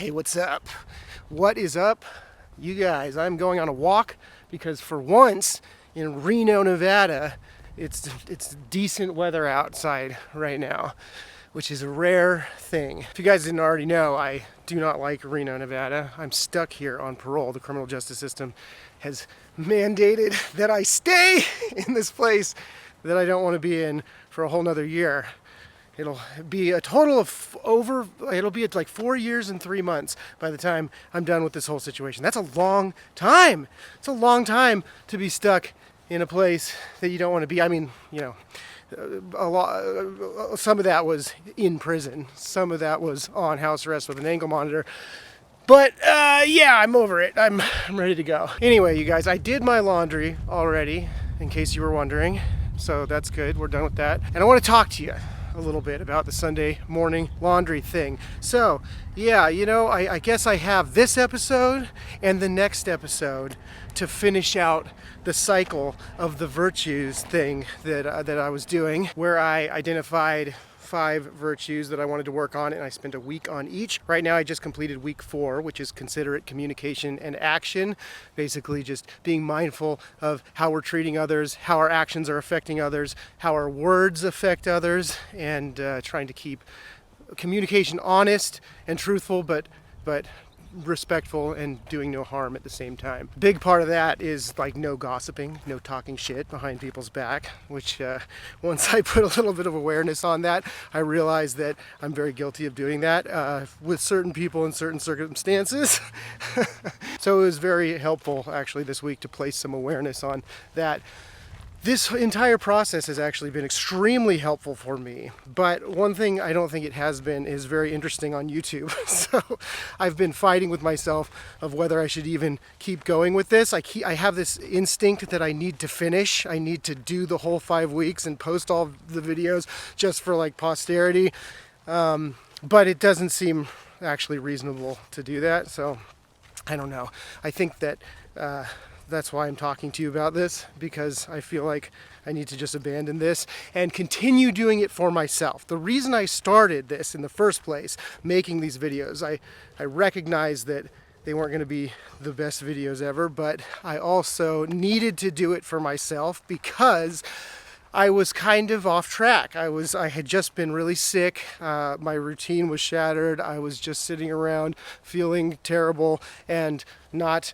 Hey, what's up? What is up? You guys, I'm going on a walk because for once in Reno, Nevada, it's decent weather outside right now, which is a rare thing. If you guys didn't already know, I do not like Reno, Nevada. I'm stuck here on parole. The criminal justice system has mandated that I stay in this place that I don't want to be in for a whole nother year. It'll be a total of it'll be like 4 years and 3 months by the time I'm done with this whole situation. That's a long time. It's a long time to be stuck in a place that you don't want to be. I mean, you know, some of that was in prison. Some of that was on house arrest with an ankle monitor. But yeah, I'm over it. I'm ready to go. Anyway, you guys, I did my laundry already, in case you were wondering. So that's good. We're done with that. And I want to talk to you a little bit about the Sunday morning laundry thing. So yeah, you know, I guess I have this episode and the next episode to finish out the cycle of the virtues thing that I was doing, where I identified 5 virtues that I wanted to work on, and I spent a week on each. Right now I just completed week 4, which is considerate communication and action. Basically just being mindful of how we're treating others, how our actions are affecting others, how our words affect others, and trying to keep communication honest and truthful, but respectful and doing no harm at the same time. Big part of that is like no gossiping, no talking shit behind people's back, which once I put a little bit of awareness on that, I realized that I'm very guilty of doing that with certain people in certain circumstances. So it was very helpful actually this week to place some awareness on that. This entire process has actually been extremely helpful for me, but one thing I don't think it has been is very interesting on YouTube. So I've been fighting with myself of whether I should even keep going with this. I have this instinct that I need to finish. I need to do the whole 5 weeks and post all the videos just for like posterity. But it doesn't seem actually reasonable to do that. So I don't know. I think that that's why I'm talking to you about this, because I feel like I need to just abandon this and continue doing it for myself. The reason I started this in the first place, making these videos, I recognized that they weren't going to be the best videos ever, but I also needed to do it for myself because I was kind of off track. I had just been really sick. My routine was shattered. I was just sitting around feeling terrible and not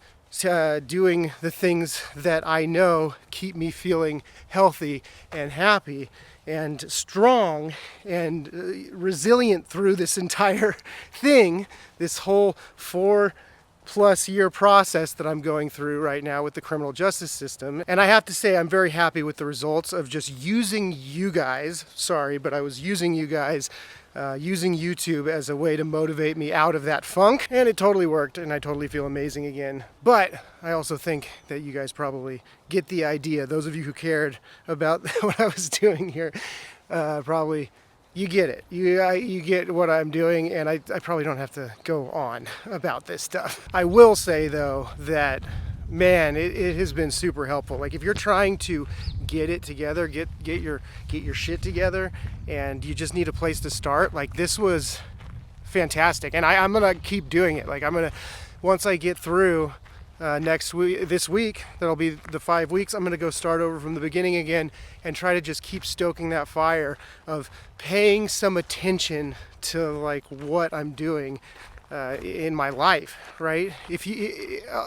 doing the things that I know keep me feeling healthy and happy and strong and resilient through this entire thing, this whole 4+ year process that I'm going through right now with the criminal justice system. And I have to say I'm very happy with the results of just using you guys. Sorry, but I was using you guys, using YouTube as a way to motivate me out of that funk, and it totally worked, and I totally feel amazing again. But I also think that you guys probably get the idea. Those of you who cared about what I was doing here, probably you get it. You get what I'm doing, and I probably don't have to go on about this stuff. I will say though that, man, it has been super helpful. Like if you're trying to get it together, get your shit together, and you just need a place to start, like this was fantastic. And I'm gonna keep doing it. Like once I get through this week, that'll be the 5 weeks, I'm gonna go start over from the beginning again and try to just keep stoking that fire of paying some attention to like what I'm doing in my life, right?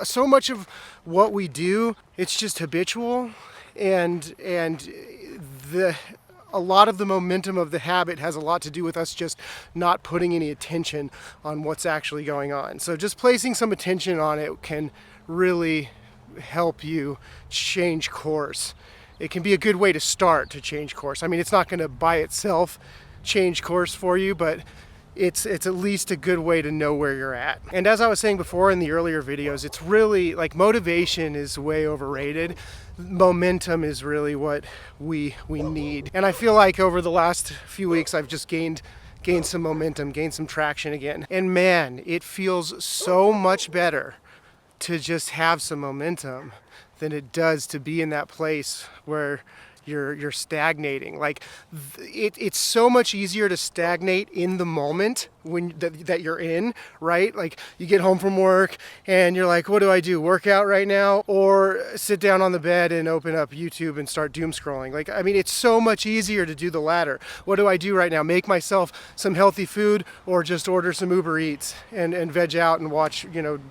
So much of what we do, it's just habitual, and a lot of the momentum of the habit has a lot to do with us just not putting any attention on what's actually going on. So just placing some attention on it can really help you change course. It can be a good way to start to change course. I mean, it's not going to by itself change course for you, but it's at least a good way to know where you're at. And as I was saying before in the earlier videos, it's really like motivation is way overrated. Momentum is really what we need. And I feel like over the last few weeks I've just gained some momentum, gained some traction again. And man, it feels so much better to just have some momentum than it does to be in that place where you're stagnating. Like it's so much easier to stagnate in the moment that you're in, right? Like you get home from work and you're like, what do I do? Work out right now or sit down on the bed and open up YouTube and start doom scrolling? Like, I mean, it's so much easier to do the latter. What do I do right now? Make myself some healthy food or just order some Uber Eats and veg out and watch,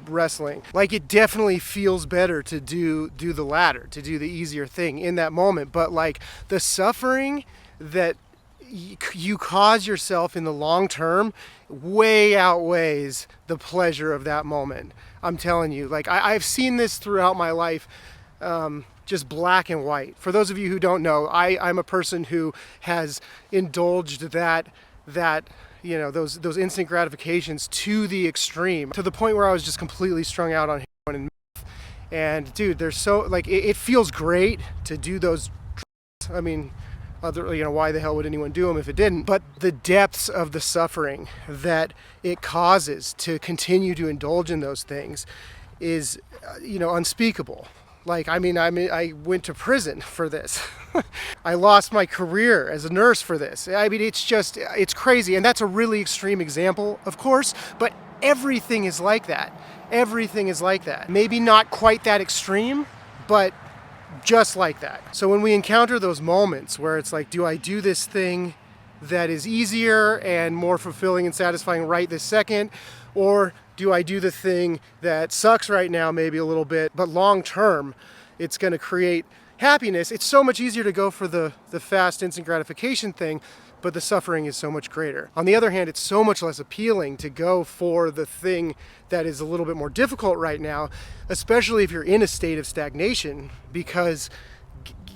wrestling? Like, it definitely feels better to do the latter, to do the easier thing in that moment. But like the suffering that you cause yourself in the long term way outweighs the pleasure of that moment. I'm telling you, like I've seen this throughout my life, just black and white. For those of you who don't know, I'm a person who has indulged that those instant gratifications to the extreme, to the point where I was just completely strung out on heroin and meth. And dude, there's so like it feels great to do those. I mean, why the hell would anyone do them if it didn't? But the depths of the suffering that it causes to continue to indulge in those things is, unspeakable. Like, I went to prison for this. I lost my career as a nurse for this. I mean, it's crazy. And that's a really extreme example, of course, but everything is like that. Everything is like that. Maybe not quite that extreme, but just like that. So when we encounter those moments where it's like, do I do this thing that is easier and more fulfilling and satisfying right this second? Or do I do the thing that sucks right now, maybe a little bit, but long term, it's going to create happiness? It's so much easier to go for the fast instant gratification thing, but the suffering is so much greater. On the other hand, it's so much less appealing to go for the thing that is a little bit more difficult right now, especially if you're in a state of stagnation, because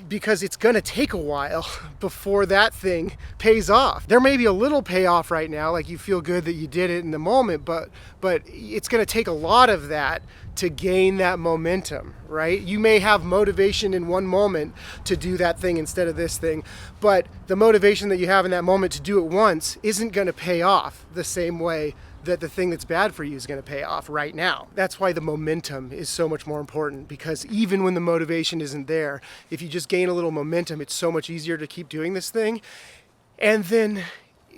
it's going to take a while before that thing pays off. There may be a little payoff right now, like you feel good that you did it in the moment, but it's going to take a lot of that to gain that momentum, right? You may have motivation in one moment to do that thing instead of this thing, but the motivation that you have in that moment to do it once isn't going to pay off the same way that the thing that's bad for you is going to pay off right now. That's why the momentum is so much more important, because even when the motivation isn't there, if you just gain a little momentum, it's so much easier to keep doing this thing. And then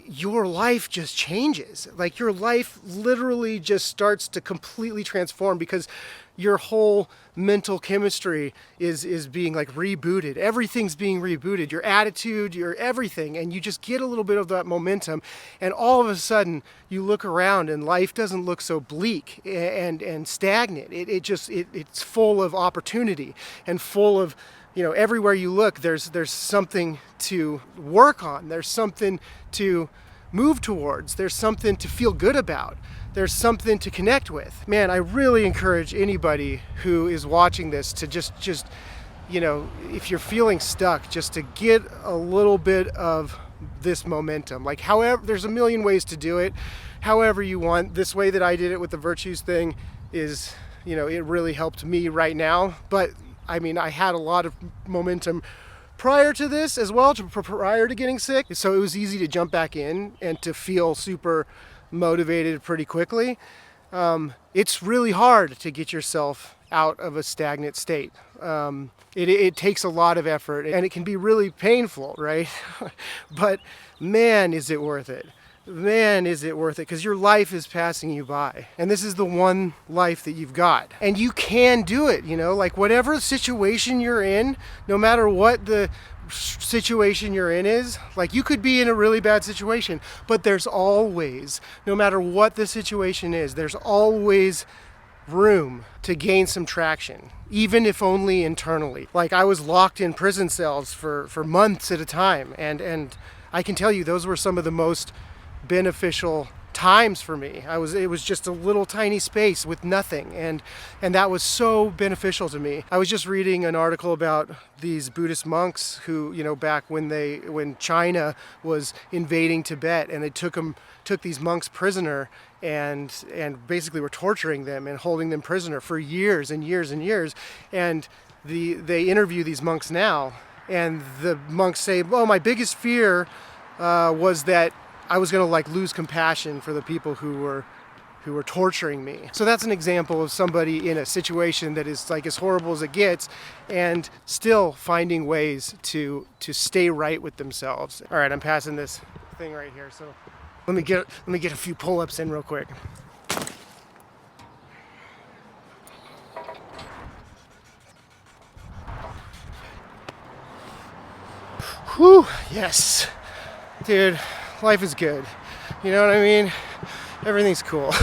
your life just changes. Like your life literally just starts to completely transform, because your whole mental chemistry is being like rebooted. Everything's being rebooted. Your attitude, your everything. And you just get a little bit of that momentum. And all of a sudden you look around and life doesn't look so bleak and stagnant. It's full of opportunity and full of, everywhere you look, there's something to work on. There's something to move towards. There's something to feel good about. There's something to connect with. Man, I really encourage anybody who is watching this to just if you're feeling stuck, just to get a little bit of this momentum. Like, however, there's a million ways to do it, however you want. This way that I did it with the virtues thing is, it really helped me right now. But I mean, I had a lot of momentum prior to this as well, prior to getting sick. So it was easy to jump back in and to feel super motivated pretty quickly. It's really hard to get yourself out of a stagnant state. It takes a lot of effort and it can be really painful, right? But man, is it worth it. Man, is it worth it, because your life is passing you by. And this is the one life that you've got. And you can do it, like whatever situation you're in, no matter what the situation you're in is, like you could be in a really bad situation, but there's always, no matter what the situation is, there's always room to gain some traction, even if only internally. Like I was locked in prison cells for months at a time. And I can tell you, those were some of the most beneficial times for me. It was just a little tiny space with nothing, and that was so beneficial to me. I was just reading an article about these Buddhist monks who, back when China was invading Tibet, and they took these monks prisoner and basically were torturing them and holding them prisoner for years and years and years. And they interview these monks now, and the monks say, "Oh, my biggest fear was that I was going to lose compassion for the people who were torturing me." So that's an example of somebody in a situation that is as horrible as it gets, and still finding ways to stay right with themselves. All right, I'm passing this thing right here. So Let me get a few pull-ups in real quick. Whew, yes. Dude, life is good. You know what I mean? Everything's cool.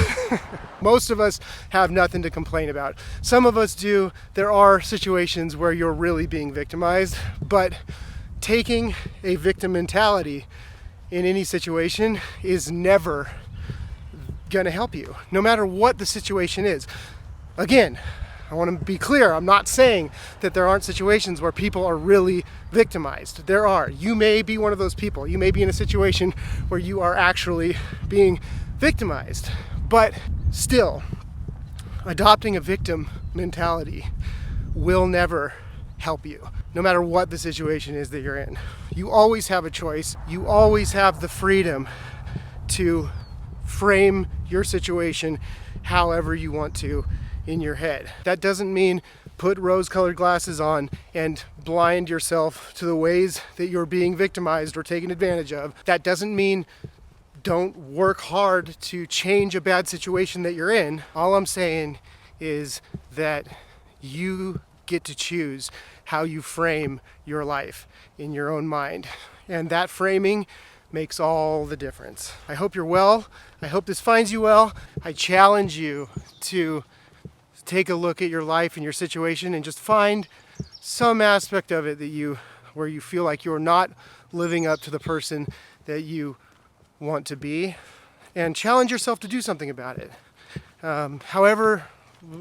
Most of us have nothing to complain about. Some of us do. There are situations where you're really being victimized, but taking a victim mentality in any situation is never gonna help you, no matter what the situation is. Again, I want to be clear, I'm not saying that there aren't situations where people are really victimized. There are. You may be one of those people. You may be in a situation where you are actually being victimized. But still, adopting a victim mentality will never help you, no matter what the situation is that you're in. You always have a choice. You always have the freedom to frame your situation however you want to in your head. That doesn't mean put rose-colored glasses on and blind yourself to the ways that you're being victimized or taken advantage of. That doesn't mean don't work hard to change a bad situation that you're in. All I'm saying is that you get to choose how you frame your life in your own mind. And that framing makes all the difference. I hope you're well. I hope this finds you well. I challenge you to take a look at your life and your situation and just find some aspect of it where you feel like you're not living up to the person that you want to be, and challenge yourself to do something about it. However,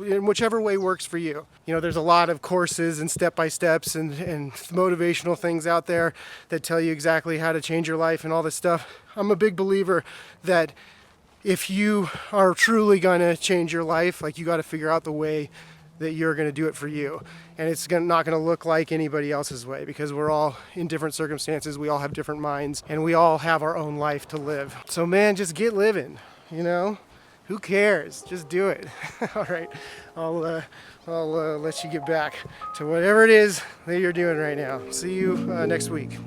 in whichever way works for you. You know, there's a lot of courses and step-by-steps and motivational things out there that tell you exactly how to change your life and all this stuff. I'm a big believer that if you are truly going to change your life, like, you got to figure out the way that you're going to do it for you. And it's not going to look like anybody else's way, because we're all in different circumstances. We all have different minds, and we all have our own life to live. So man, just get living, you know? Who cares? Just do it. All right, I'll let you get back to whatever it is that you're doing right now. See you next week.